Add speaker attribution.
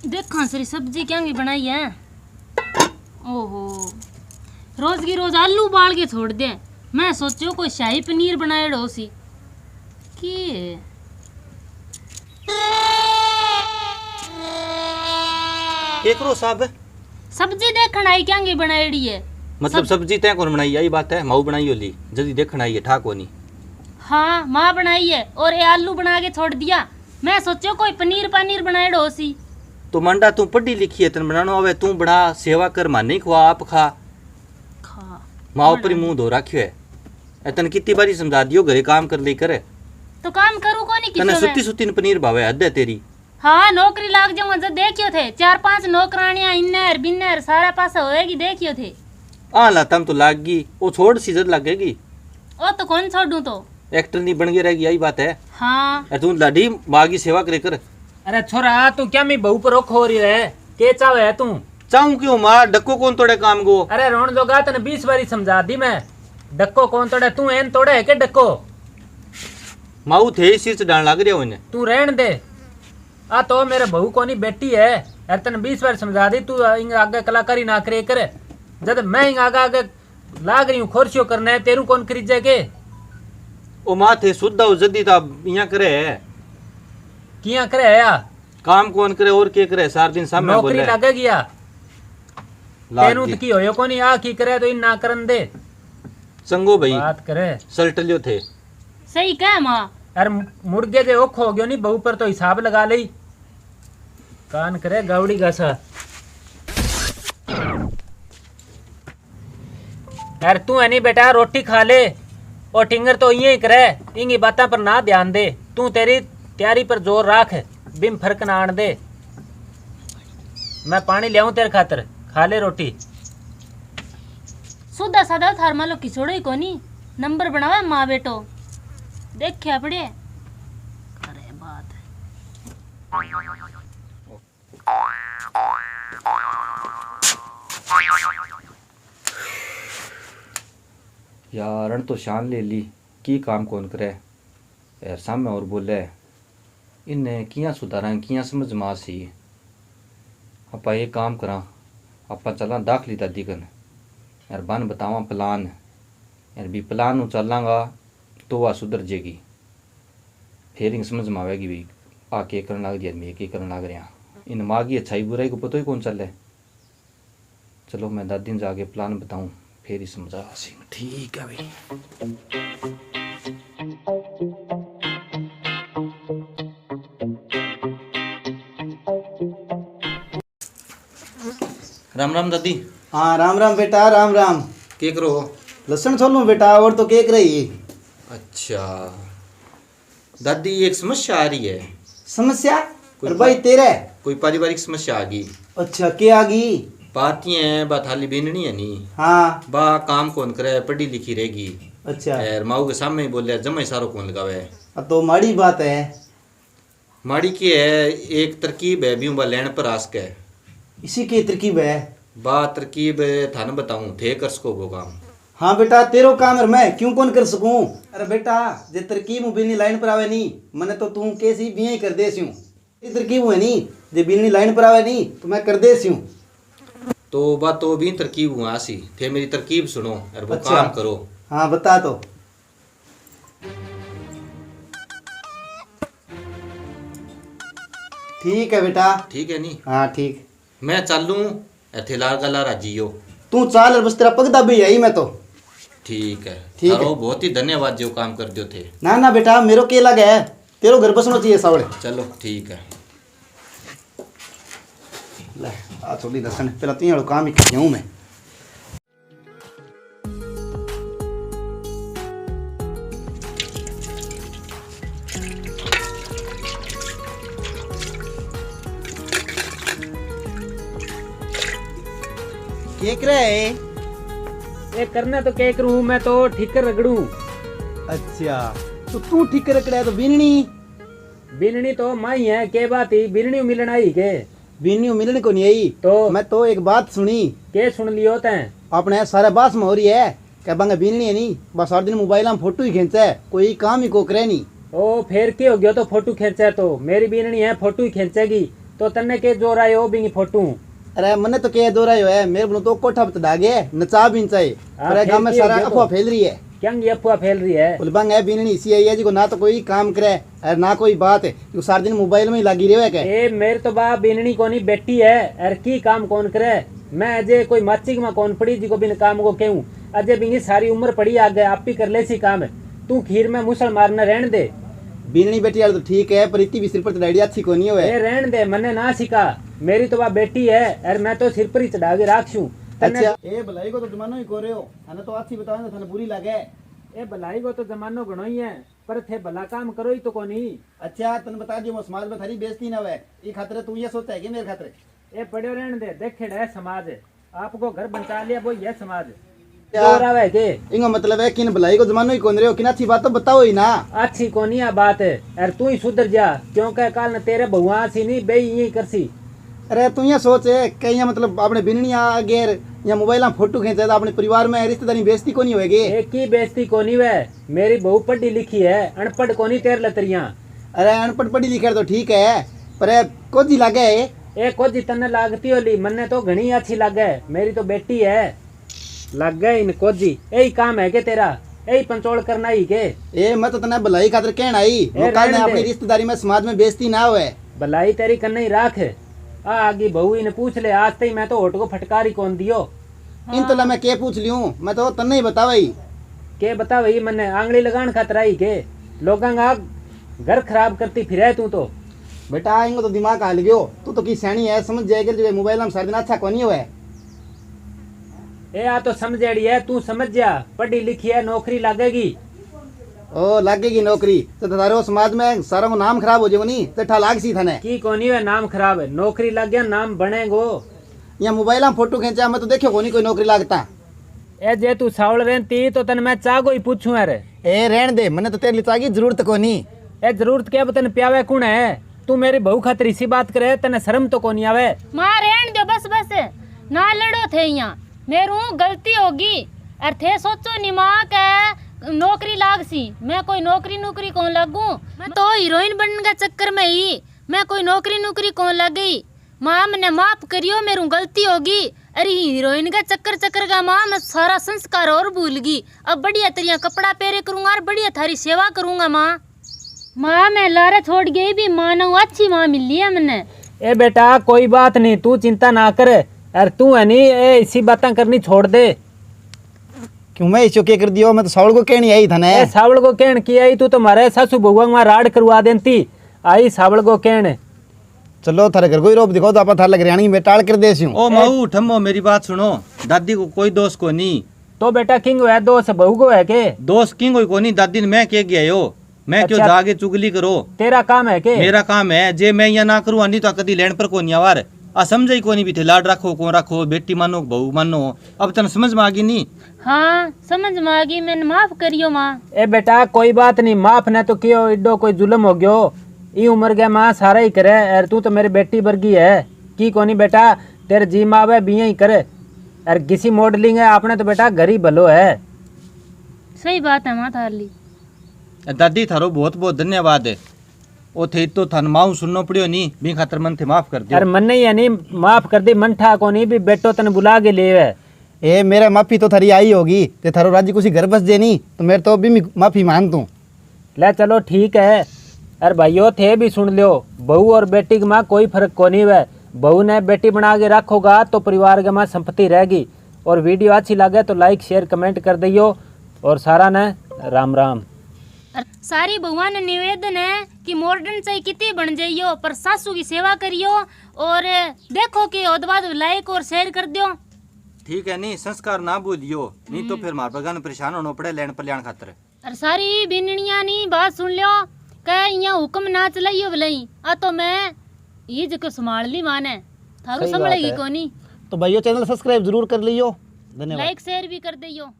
Speaker 1: देखा सरी सब्जी क्या बनाई है। ओहो, रोज की रोज आलू उबाल के छोड़ दे। मैं सोचो कोई शाही पनीर बनाए सी की।
Speaker 2: केकरो साहब
Speaker 1: सब्जी देखण आई क्या बनाई है।
Speaker 2: मतलब सब्जी तय कौन बनाई यही बात है। माऊ बनाई होली जल्दी देखण आई है ठाक होनी।
Speaker 1: हाँ माँ बनाई है और ये आलू बना के छोड़ दिया। मैं सोचो कोई पनीर पनीर बनाए सी।
Speaker 2: तो मंडा तू पढ़ी लिखी है तन बनानो आवे तू बना सेवा कर मान नहीं खवा आप खा माँ पर मुंह धो राख्यो है। तन कितनी बारी समझा दियो घरे काम कर ले करे
Speaker 1: तो काम करूँ को नहीं
Speaker 2: तने सुत्ती सुत्ती पनीर भावे हद है तेरी।
Speaker 1: हाँ नौकरी लाग जाऊंगा जब देखियो थे 4-5 नौकरानियां इन्नर बिन्नर सारा पासा होएगी देखियो थे।
Speaker 2: ला तम तो लाग गई वो छोड़ सी जद लगेगी।
Speaker 1: ओ तो कौन छोड़ू तो
Speaker 2: एक्टर नहीं बन गई रहेगी यही बात है।
Speaker 1: हाँ
Speaker 2: तू लाडी माँ की सेवा करे कर।
Speaker 3: अरे छोरा तू क्या मैं बहू पर रोक हो रही है के चाव है तू
Speaker 2: चाहूं क्यों माँ डक्को कौन तोड़े काम को।
Speaker 3: अरे रोन जोगा तने 20 बारी समझा दी मैं डक्को कौन तोड़े तू एन तोड़े है के डक्को
Speaker 2: माऊ थे सिर डाल लग रहा उन्हें
Speaker 3: तू रहन दे। आ तो मेरे बहू कोनी बेटी है यार तने 20 बार समझा दी तू इंग आगे कलाकारी ना करे करे जब मैं इंग आगे आगे लाग रही हूँ खोरसियो करने तेरू कौन खरीदे के।
Speaker 2: ओ माँ थे शुद्ध हो जल्दी था यहाँ करे है
Speaker 3: किया करे है या
Speaker 2: काम कौन करे और के करे सार दिन सामने
Speaker 3: नौकरी
Speaker 2: बोले
Speaker 3: लगेगी या तेरू की होयो कोनी आ की करे तो इन ना करन दे
Speaker 2: संगो भाई
Speaker 3: बात करे
Speaker 2: सल्टलियो थे
Speaker 1: सही कह माँ।
Speaker 3: अरे मुर्गे जे ओख हो गयो नहीं बहू पर तो हिसाब लगा ले कान करे गावड़ी गासा। यार तू है नहीं बेटा रोटी खा ले और टिंगर तो ये ही करे इंगी बातों पर ना ध्यान दे तू तेरी तैयारी पर जोर रख बिम फर्क ना आन दे। मैं पानी ले आऊं तेरे खातर खा ले रोटी।
Speaker 1: सुधा साधा थार मालो किचोड़ो ही कोनी नंबर बनावा माँ बेटो देखिया पड़े करे बात
Speaker 2: यार तो शान ले ली की काम कौन करे यार सामने और बोले इन्हें किया सुधारा किया समझ मा सी आपा ये काम करा आपा चला दाखली दादी कन यार बन बतावा प्लान यार भी प्लान नु चलांगा तो वह सुधर जाएगी फिर इंग समझ में आवेगी भी आ के करने लग दिया मैं के करने लग रहा इन माँ की अच्छाई बुराई को पता ही कौन चल है। चलो मैं दादी ने जाके प्लान बताऊं फिर ही समझा सिंह ठीक है भाई। राम राम दादी।
Speaker 4: हाँ राम राम बेटा राम राम।
Speaker 2: के करो
Speaker 4: लसन छोलू बेटा और तो केक रही।
Speaker 2: अच्छा दादी एक समस्या आ रही है।
Speaker 4: समस्या और भाई तेरे
Speaker 2: कोई पारिवारिक समस्या आ गई।
Speaker 4: अच्छा क्या आ गई।
Speaker 2: बात ये है बात हाली बेननी है नी।
Speaker 4: हाँ
Speaker 2: बा काम कौन करे पढ़ी लिखी रहेगी।
Speaker 4: अच्छा
Speaker 2: यार माऊ के सामने ही बोले जमा सारो कौन लगावे।
Speaker 4: अब तो माड़ी बात है।
Speaker 2: माड़ी की है एक तरकीब है भी बा लेन पर आस के
Speaker 4: इसी की तरकीब है।
Speaker 2: बा तरकीब थाने बताऊं थे कर सको वो काम।
Speaker 4: हाँ बेटा तेरो काम है मैं क्यों कौन कर सकूं। अरे बेटा जे तरकीब बिनी लाइन पर आवे नहीं मने तो तू कैसी भी ही कर दे स्यूं। ये तरकीब है नहीं जे बिनी लाइन पर आवे नहीं तो मैं कर दे स्यूं।
Speaker 2: तो बात तो भी तरकीब हुआ आसी थे मेरी तरकीब सुनो और वो
Speaker 4: अच्छा।
Speaker 2: काम करो।
Speaker 4: हाँ बता तो। ठीक है बेटा।
Speaker 2: ठीक है नी
Speaker 4: हाँ ठीक।
Speaker 2: मैं चलूं थे लाल गला राजियो
Speaker 4: तू चाल बस तेरा पगदा भी यही मैं तो।
Speaker 2: ठीक है
Speaker 4: ठीक है।
Speaker 2: थारो बहुत ही धन्यवाद जो काम कर दियो थे।
Speaker 4: ना ना बेटा मेरो के लगे है तेरो घर बसना चाहिए सावड़े।
Speaker 2: चलो ठीक है।
Speaker 4: ले आ थोड़ी लसन पहला तीन काम ही कर मैं। केक रहे
Speaker 3: ये करना तो क्या करूं मैं तो ठिकर रगड़ू।
Speaker 4: अच्छा तो तू ठीक रखड़ा है तो बिननी
Speaker 3: बिननी तो माई है के बात ही बिननी मिलन आई के
Speaker 4: बिननी मिलने को नहीं आई
Speaker 3: तो
Speaker 4: मैं तो एक बात सुनी
Speaker 3: के सुन लियो तैं
Speaker 4: अपने सारे बास में हो रही है क्या बंगा बिननी है नहीं बस हर दिन मोबाइल में फोटो ही खींचा है कोई काम ही को करे नहीं।
Speaker 3: ओ फिर के हो गयो तो फोटो खींचे तो मेरी बीननी है फोटो ही खींचेगी तो तन्ने के जोर आए हो बिंगी फोटो।
Speaker 4: अरे मने तो कह दो रहा है मेरे बोलो तो कोठा पे डागे नचा भी चाहिए पर गांव में सारा अफवाह फैल रही है।
Speaker 3: क्या ये अफवाह फैल रही है?
Speaker 4: उलबंग है बीननी इसी है जी को ना तो कोई काम करे और ना कोई बात है जो सारा दिन मोबाइल में ही लगी रहे है।
Speaker 3: ए मेरे तो बाप बीननी कोनी बेटी है और की काम कौन करे। मैं अजय कोई माचिक में कौन पड़ी जी को बिन काम को कहूँ। अजय बिंगी सारी उम्र पड़ी आ गए आप ही कर ले सी काम है। तू खीर में मुसल मारना रहने दे।
Speaker 4: बीननी बेटी यार तो ठीक है पर इतनी भी सिर पर चढ़ाई अच्छी को नहीं है।
Speaker 3: रहने दे मने ना सिखा मेरी तो बाप बेटी है और मैं तो सिर पर ही चढ़ा के राखूं।
Speaker 4: अच्छा ए भलाई को तो जमानो ही को रहे हो हने तो अच्छी बताओ ना थाने बुरी लगे।
Speaker 3: ए भलाई को तो जमानो घणो ही है पर थे भला काम करो ही तो कोनी।
Speaker 4: अच्छा तने बता दियो समाज में थारी बेइज्जती ना होए ई खातिर तू ये सोचता है कि मेरे खातिर।
Speaker 3: ए पड़े रहने दे देखे है समाज आपको घर बचा लिया वो ये समाज
Speaker 4: क्या?
Speaker 3: जोर आवे के
Speaker 4: इंगो मतलब है कि भलाई को जमानो ही कोन रहे हो कि अच्छी बात तो बताओ ही ना।
Speaker 3: अच्छी कोनी आ बात है और तू ही सुधर जा क्योंकि कल न तेरे बहुआ सी नहीं बे यही करसी।
Speaker 4: अरे तू ये सोच है कहीं मतलब अपने बिननिया गेर या मोबाइल में फोटो खींचे तो अपने परिवार में रिश्तेदारी बेइज्जती को नहीं होएगी।
Speaker 3: एक की बेइज्जती कोनी वे मेरी बहू पढ़ी लिखी है अनपढ़ कोनी तेर लतरियां।
Speaker 4: अरे अनपढ़ पढ़ी लिखे तो ठीक है पर कुछ ही लगे
Speaker 3: ए कुछ तन्ने लागती होली मन्ने तो घनी अच्छी लगे मेरी तो बेटी है लग गए इन कोजी यही काम है के तेरा यही पंचोल करना ही के।
Speaker 4: ए मैं तो तने भलाई खातिर कहना आई कल ने अपनी रिश्तेदारी में समाज में बेइज्जती ना होए।
Speaker 3: भलाई तेरी कन्ने ही राख आ आगे बहू इन पूछ ले आज तक मैं तो होट को फटकारी कौन दियो।
Speaker 4: इन तो मैं के पूछ लियूं मैं तो तन्ने ही बतावई
Speaker 3: के बता वही मन्ने आंगली लगान खातर आई के लोगों का घर खराब करती फिरे तू तो।
Speaker 4: बेटा इंगो तो दिमाग हाल गयो तू तो की सैनी है समझ जाएगा जो मोबाइल में सारा दिन अच्छा कोनी होए।
Speaker 3: ए आ तो समझेड़ी है तू समझ जा पढ़ी लिखी है नौकरी लगेगी।
Speaker 4: ओ लगेगी नौकरी तो तारो समाज में सारा को नाम खराब हो जाएगा नहीं तो ठा लाग सी थाने
Speaker 3: की कोनी है नाम खराब है नौकरी लग गया नाम बनेगो।
Speaker 4: या मोबाइल में फोटो खींचा मैं तो देखो कोनी कोई नौकरी लागता।
Speaker 3: ए जे तू सावल रहती तो तन मैं चागो ही पूछूं अरे।
Speaker 4: ए रहन दे मने तो तेरे लिए चागी जरूरत कोनी।
Speaker 3: ए जरूरत क्या बतन प्यावे कौन है तू मेरी बहू खातिर इसी बात करे तने शर्म तो कोनी आवे।
Speaker 1: मां रहन दो बस बस ना लड़ो थे यहाँ मेरू गलती होगी और थे सोचो नी माँ के नौकरी लाग सी मैं कोई नौकरी कौन लगू मैं तो हीरोइन बनने के चक्कर में ही मैं कोई नौकरी कौन लग गई। माँ मैंने माफ करियो मेरू गलती होगी। अरे हीरोइन का चक्कर का माँ मैं सारा संस्कार और भूल गई। अब बढ़िया तरिया कपड़ा पहरे करूंगा और बढ़िया थारी सेवा करूंगा। माँ मैं लारा छोड़ गई भी माँ ना अच्छी माँ मिली है मैंने।
Speaker 3: ए बेटा कोई बात नहीं तू चिंता ना कर अरे तू है नहीं इसी बातें करनी छोड़ दे।
Speaker 4: क्यों मैं इसो के कर दियो मैं तो सावल को कहनी आई थाने।
Speaker 3: ए सावल को कहन की आई तू तो मारे सासू बहुआ में राड करवा देती आई सावल को कहन।
Speaker 4: चलो थारे घर कोई रोप दिखाओ तो आप थार लग रियाणी में टाल कर देसी।
Speaker 2: ओ महू ठम्मो मेरी बात सुनो दादी को कोई दोष को नहीं।
Speaker 3: तो बेटा किंग है दोस्त बहू को है के
Speaker 2: दोष किंग को नहीं दादी ने मैं कह गया हो मैं क्यों जाके चुगली करो।
Speaker 3: तेरा काम है के
Speaker 2: मेरा काम है जे मैं यहाँ ना करूँ नहीं तो कदी लैंड पर को नहीं आवार आ समझ ही कोनी भी थे लाड रखो कौन रखो बेटी मानो बहू मानो अब तन समझ में आ गई नहीं।
Speaker 1: हाँ समझ में आ गई मैंने माफ करियो माँ।
Speaker 3: ए बेटा कोई बात नहीं माफ न तो कियो इड्डो कोई जुल्म हो गयो ई उम्र गया माँ सारा ही करे और तू तो मेरी बेटी वर्गी है की कोनी बेटा तेरे जी मावे भी ही करे और किसी मॉडलिंग है आपने तो बेटा घर ही भलो है।
Speaker 1: सही बात है माँ थारली।
Speaker 2: दादी थारो बहुत बहुत धन्यवाद है ओ थे तो थान माऊ सुननो पड़ियो नहीं भी खातर मन थे माफ कर दियो।
Speaker 3: अरे मन नहीं है नहीं माफ कर दी मन ठा को नहीं भी बेटो तने बुला के ले
Speaker 4: ए मेरा माफी तो थारी आई होगी ते थारो राज्य कुछ घर बस जे नहीं तो मेरे तो भी माफी मान तू
Speaker 3: ले चलो ठीक है। अरे भाइयों थे भी सुन लियो बहू और बेटी के माँ कोई फर्क को नहीं है। बहू ने बेटी बना के रखोगा तो परिवार के माँ संपत्ति रहेगी। और वीडियो अच्छी लगे तो लाइक शेयर कमेंट कर दियो और सारा ने राम राम।
Speaker 1: सारी बहुआ ने निवेदन है कि मॉडर्न चाहे कितनी बन जाइयो पर सासू की सेवा करियो और देखो कि और बाद लाइक और शेयर कर दियो।
Speaker 2: ठीक है नहीं संस्कार ना भूलियो नहीं तो फिर मार बगान परेशान होना पड़े लैंड पर लियान खातर।
Speaker 1: और सारी बिननिया नी बात सुन लियो कह यहाँ हुक्म ना चलाइयो भलाई आ तो मैं ये जो संभाल ली माने थारू संभलेगी कोनी।
Speaker 4: तो भाइयों चैनल सब्सक्राइब जरूर कर लियो। धन्यवाद।
Speaker 1: लाइक शेयर भी कर दियो।